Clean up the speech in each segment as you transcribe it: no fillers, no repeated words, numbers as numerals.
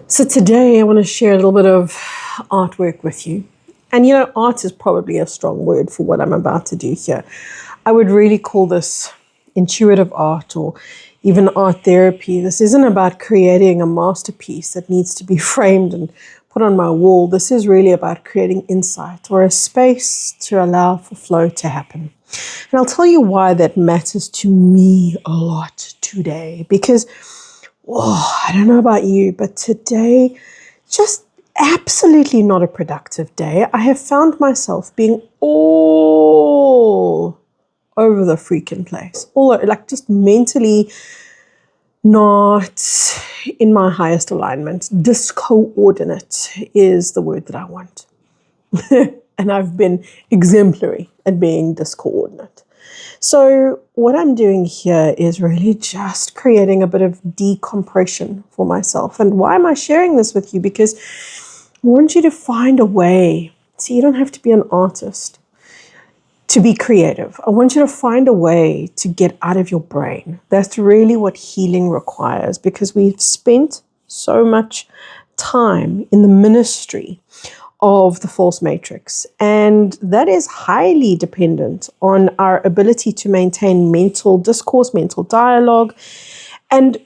So today I want to share a little bit of artwork with you. And you know, art is probably a strong word for what I'm about to do here. I would really call this intuitive art or even art therapy. This isn't about creating a masterpiece that needs to be framed and put on my wall. This is really about creating insight or a space to allow for flow to happen. And I'll tell you why that matters to me a lot today. Because, I don't know about you, but today, just absolutely not a productive day. I have found myself being all over the freaking place. Like just mentally not in my highest alignment. Discoordinate is the word that I want. And I've been exemplary at being discoordinate. So what I'm doing here is really just creating a bit of decompression for myself. And why am I sharing this with you? Because I want you to find a way. See, you don't have to be an artist to be creative. I want you to find a way to get out of your brain. That's really what healing requires, because we've spent so much time in the ministry of the false matrix. And that is highly dependent on our ability to maintain mental discourse, mental dialogue. And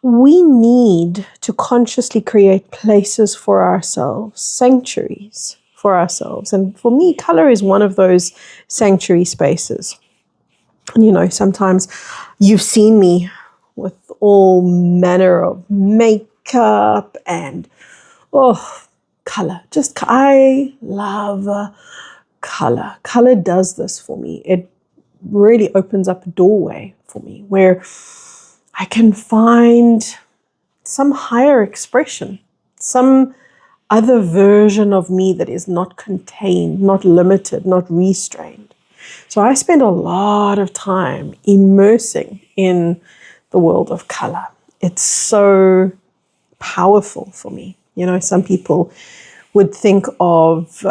we need to consciously create places for ourselves, sanctuaries for ourselves. And for me, color is one of those sanctuary spaces. And you know, sometimes you've seen me with all manner of makeup and, color. I love color. Color does this for me. It really opens up a doorway for me where I can find some higher expression, some other version of me that is not contained, not limited, not restrained. So I spend a lot of time immersing in the world of color. It's so powerful for me. You know, some people would think of,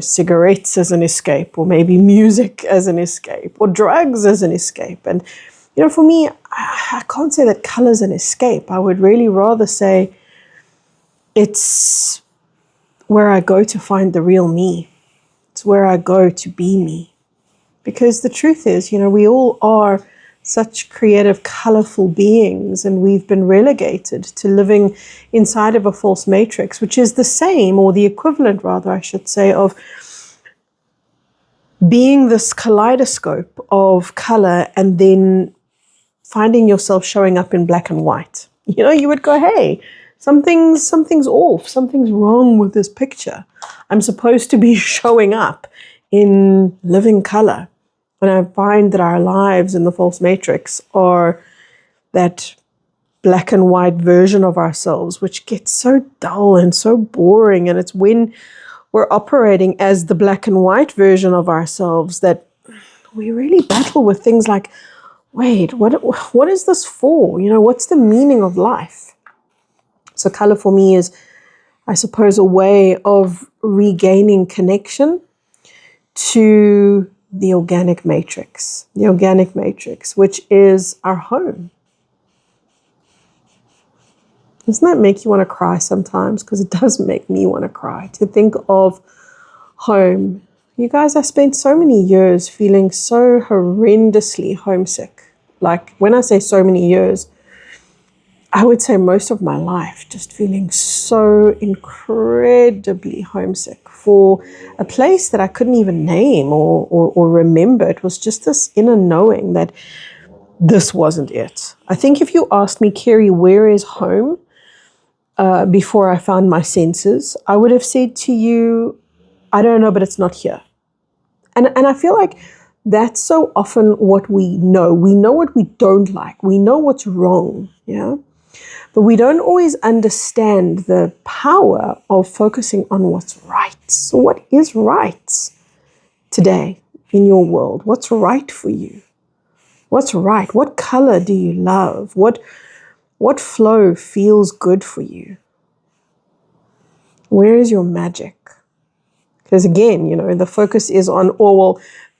cigarettes as an escape, or maybe music as an escape, or drugs as an escape. And, you know, for me, I can't say that color is an escape. I would really rather say it's where I go to find the real me. It's where I go to be me. Because the truth is, you know, we all are such creative, colorful beings, and we've been relegated to living inside of a false matrix, which is the same, or the equivalent rather, I should say, of being this kaleidoscope of color and then finding yourself showing up in black and white. You know, you would go, hey, something's off, something's wrong with this picture. I'm supposed to be showing up in living color. And I find that our lives in the false matrix are that black and white version of ourselves, which gets so dull and so boring. And it's when we're operating as the black and white version of ourselves that we really battle with things like, wait, what is this for? You know, what's the meaning of life? So color for me is, I suppose, a way of regaining connection to the organic matrix, which is our home. Doesn't that make you want to cry sometimes? Because it does make me want to cry to think of home. You guys, I spent so many years feeling so horrendously homesick. Like when I say so many years, I would say most of my life, just feeling so incredibly homesick for a place that I couldn't even name or remember. It was just this inner knowing that this wasn't it. I think if you asked me, Kerry, where is home? Before I found my senses, I would have said to you, I don't know, but it's not here. And I feel like that's so often what we know. We know what we don't like. We know what's wrong, yeah? But we don't always understand the power of focusing on what's right. So what is right today in your world? What's right for you? What's right? What color do you love? What flow feels good for you? Where is your magic? Because again, you know, the focus is on,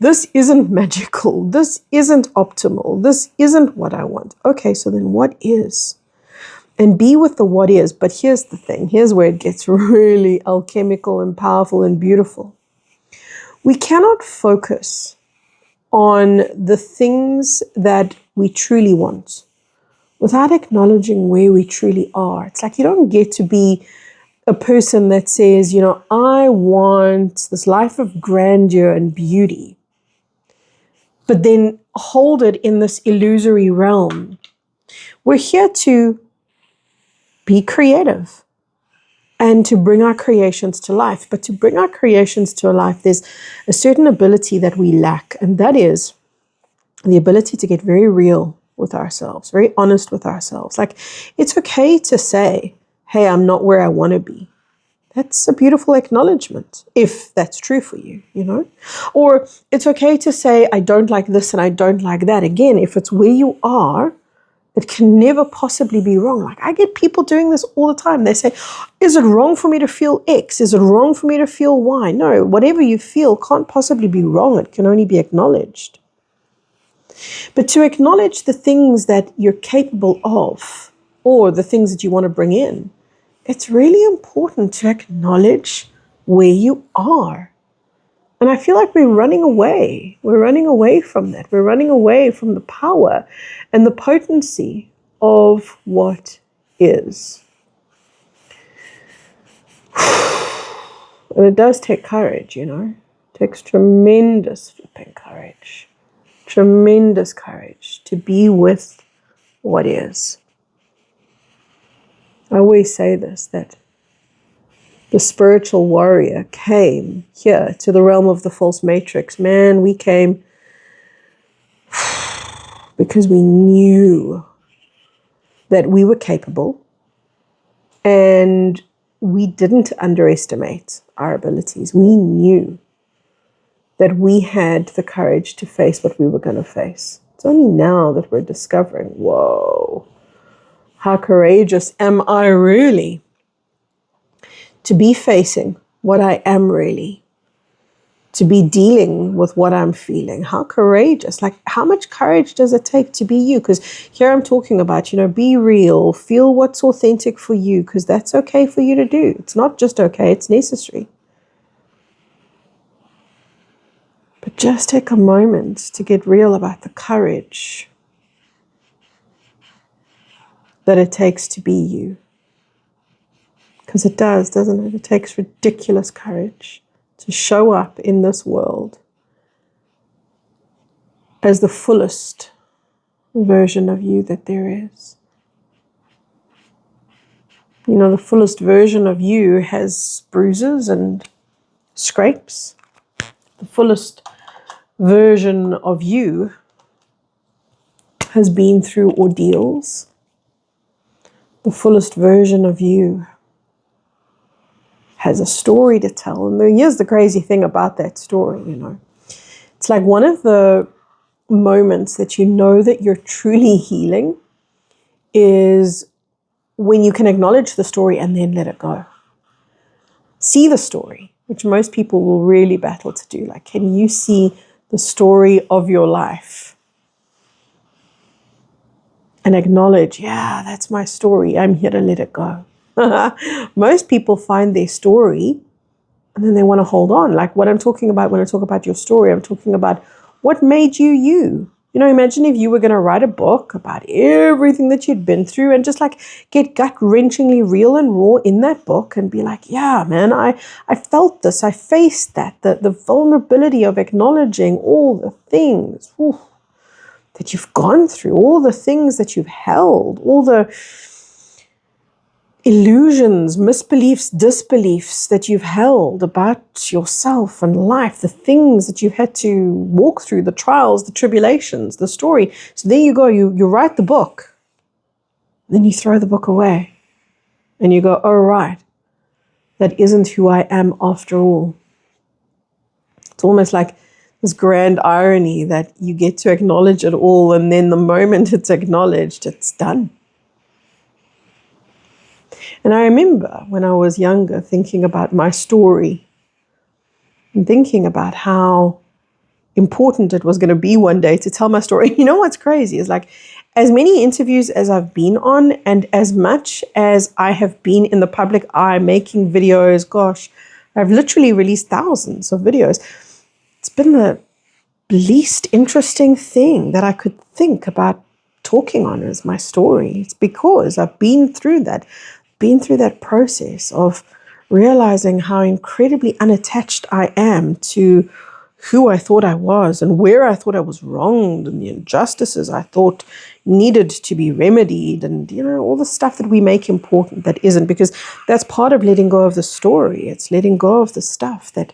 this isn't magical. This isn't optimal. This isn't what I want. Okay, so then what is? and be with the what is. But here's the thing. Here's where it gets really alchemical and powerful and beautiful. We cannot focus on the things that we truly want without acknowledging where we truly are. It's like you don't get to be a person that says, I want this life of grandeur and beauty, but then hold it in this illusory realm. We're here to be creative and to bring our creations to life. But to bring our creations to life, there's a certain ability that we lack, and that is the ability to get very real with ourselves, very honest with ourselves. Like, it's okay to say, hey, I'm not where I want to be. That's a beautiful acknowledgement, if that's true for you, Or it's okay to say, I don't like this and I don't like that. Again, if it's where you are, it can never possibly be wrong. Like, I get people doing this all the time. They say, is it wrong for me to feel X? Is it wrong for me to feel Y? No, whatever you feel can't possibly be wrong. It can only be acknowledged. But to acknowledge the things that you're capable of, or the things that you want to bring in, it's really important to acknowledge where you are. And I feel like we're running away. We're running away from that. We're running away from the power and the potency of what is. And it does take courage, It takes tremendous flipping courage. Tremendous courage to be with what is. I always say this, that the spiritual warrior came here to the realm of the false matrix. Man, we came because we knew that we were capable, and we didn't underestimate our abilities. We knew that we had the courage to face what we were going to face. It's only now that we're discovering, whoa, how courageous am I really to be facing what I am really, to be dealing with what I'm feeling. How courageous, like how much courage does it take to be you? Because here I'm talking about, be real, feel what's authentic for you, because that's okay for you to do. It's not just okay, it's necessary. But just take a moment to get real about the courage that it takes to be you. Because it does, doesn't it? It takes ridiculous courage to show up in this world as the fullest version of you that there is. The fullest version of you has bruises and scrapes. The fullest version of you has been through ordeals. The fullest version of you has a story to tell. And here's the crazy thing about that story, It's like one of the moments that that you're truly healing is when you can acknowledge the story and then let it go. See the story, which most people will really battle to do. Like, can you see the story of your life and acknowledge, yeah, that's my story. I'm here to let it go. Most people find their story and then they want to hold on. Like what I'm talking about when I talk about your story, I'm talking about what made you you. Imagine if you were going to write a book about everything that you'd been through and just like get gut-wrenchingly real and raw in that book and be like, yeah, man, I felt this, I faced that, the vulnerability of acknowledging all the things that you've gone through, all the things that you've held, all the illusions, misbeliefs, disbeliefs that you've held about yourself and life, the things that you've had to walk through, the trials, the tribulations, the story. So there you go, you write the book, then you throw the book away and you go, oh, right, that isn't who I am after all. It's almost like this grand irony that you get to acknowledge it all, and then the moment it's acknowledged, it's done. And I remember when I was younger thinking about my story and thinking about how important it was going to be one day to tell my story. You know what's crazy is like, as many interviews as I've been on and as much as I have been in the public eye making videos, gosh, I've literally released thousands of videos. It's been the least interesting thing that I could think about talking on as my story. It's because I've been through that process of realizing how incredibly unattached I am to who I thought I was and where I thought I was wronged and the injustices I thought needed to be remedied, and all the stuff that we make important that isn't, because that's part of letting go of the story. It's letting go of the stuff that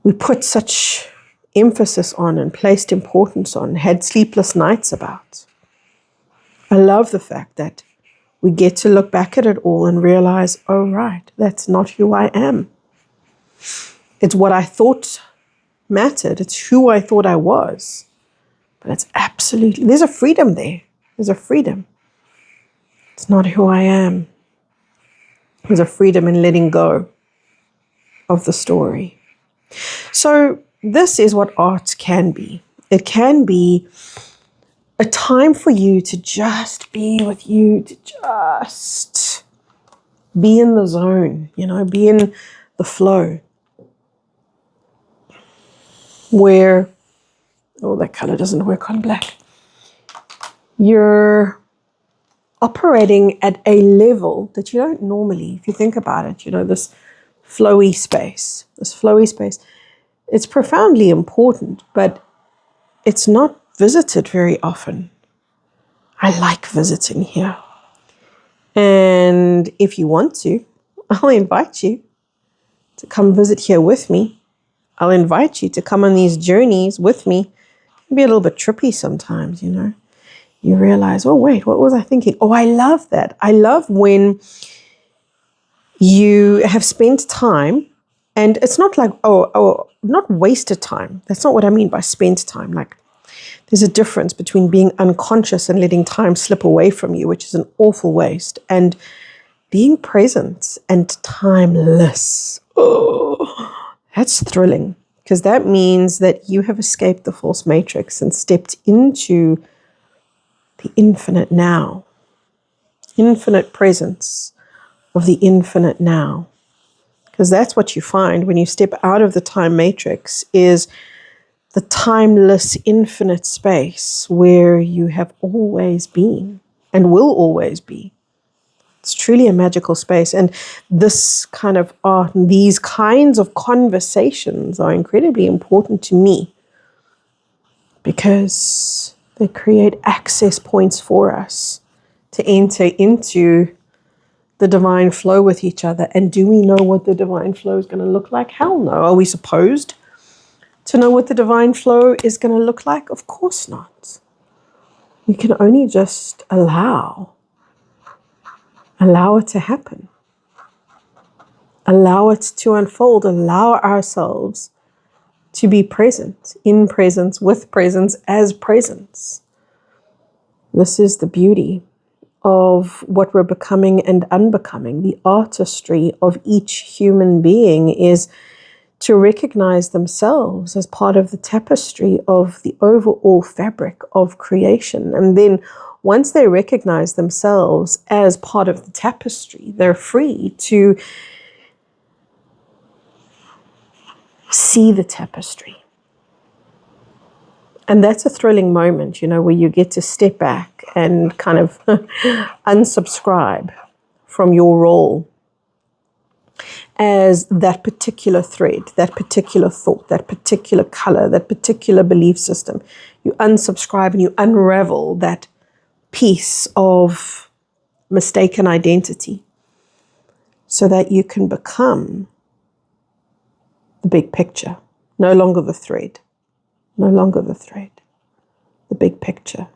we put such emphasis on and placed importance on, had sleepless nights about. I love the fact that we get to look back at it all and realize, oh, right, that's not who I am. It's what I thought mattered. It's who I thought I was. But it's absolutely, there's a freedom there. There's a freedom. It's not who I am. There's a freedom in letting go of the story. So this is what art can be. It can be a time for you to just be with you, to just be in the zone, be in the flow. Where, that color doesn't work on black. You're operating at a level that you don't normally, if you think about it, this flowy space, it's profoundly important, but it's not visited very often. I like visiting here. And if you want to, I'll invite you to come visit here with me. I'll invite you to come on these journeys with me. It can be a little bit trippy sometimes, You realize, oh, wait, what was I thinking? Oh, I love that. I love when you have spent time, and it's not like, not wasted time. That's not what I mean by spent time. Like, there's a difference between being unconscious and letting time slip away from you, which is an awful waste, and being present and timeless. Oh, that's thrilling, because that means that you have escaped the false matrix and stepped into the infinite now, infinite presence of the infinite now. Because that's what you find when you step out of the time matrix, is the timeless infinite space where you have always been and will always be. It's truly a magical space. And this kind of art and these kinds of conversations are incredibly important to me, because they create access points for us to enter into the divine flow with each other. And do we know what the divine flow is going to look like? Hell no. Are we supposed to know what the divine flow is going to look like? Of course not. We can only just allow it to happen. Allow it to unfold. Allow ourselves to be present, in presence, with presence, as presence. This is the beauty of what we're becoming and unbecoming. The artistry of each human being is to recognize themselves as part of the tapestry of the overall fabric of creation. And then once they recognize themselves as part of the tapestry, they're free to see the tapestry. And that's a thrilling moment, where you get to step back and kind of unsubscribe from your role as that particular thread, that particular thought, that particular color, that particular belief system. You unsubscribe and you unravel that piece of mistaken identity so that you can become the big picture, no longer the thread. No longer the thread, the big picture.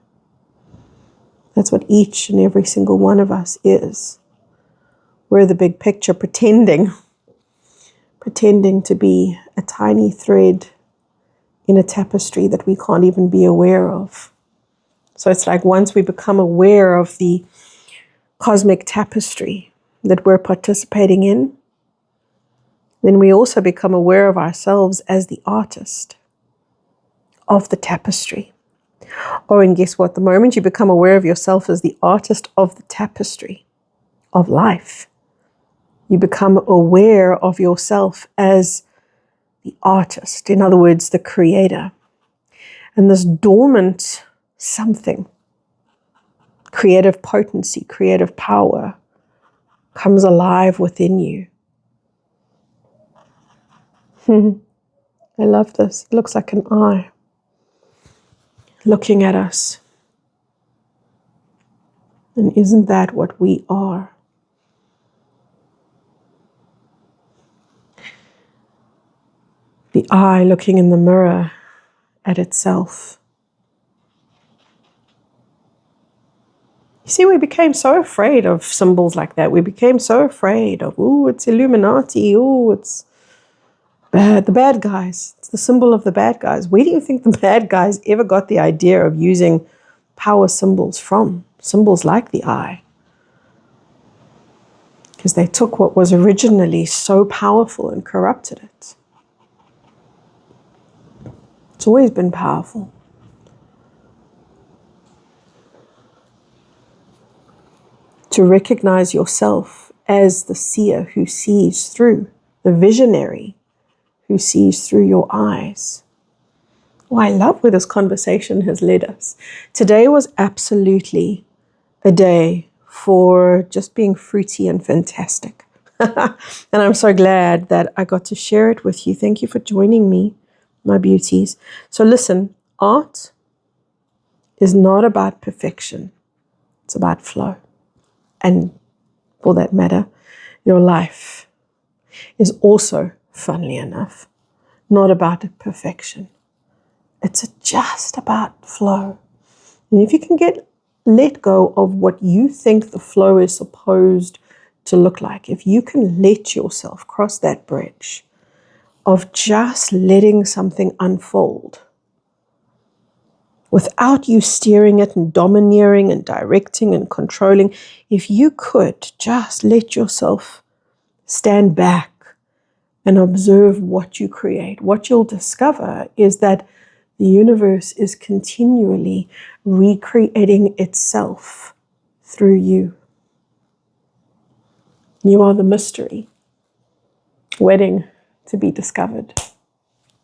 That's what each and every single one of us is. We're the big picture, pretending to be a tiny thread in a tapestry that we can't even be aware of. So it's like once we become aware of the cosmic tapestry that we're participating in, then we also become aware of ourselves as the artist. of the tapestry. Oh, and guess what? The moment you become aware of yourself as the artist of the tapestry of life, you become aware of yourself as the artist, in other words, the creator. And this dormant something, creative potency, creative power, comes alive within you. I love this. It looks like an eye looking at us. And isn't that what we are? The eye looking in the mirror at itself. You see, we became so afraid of symbols like that. We became so afraid of, oh, it's Illuminati, oh, it's bad, the bad guys. It's the symbol of the bad guys. Where do you think the bad guys ever got the idea of using power symbols from? Symbols like the eye. Because they took what was originally so powerful and corrupted it. It's always been powerful. To recognize yourself as the seer who sees through, the visionary who sees through your eyes. Oh, I love where this conversation has led us. Today was absolutely a day for just being fruity and fantastic. And I'm so glad that I got to share it with you. Thank you for joining me, my beauties. So listen, art is not about perfection. It's about flow. And for that matter, your life is also, funnily enough, not about perfection. It's just about flow. And if you can let go of what you think the flow is supposed to look like, if you can let yourself cross that bridge of just letting something unfold without you steering it and domineering and directing and controlling, if you could just let yourself stand back and observe what you create, what you'll discover is that the universe is continually recreating itself through you. You are the mystery waiting to be discovered.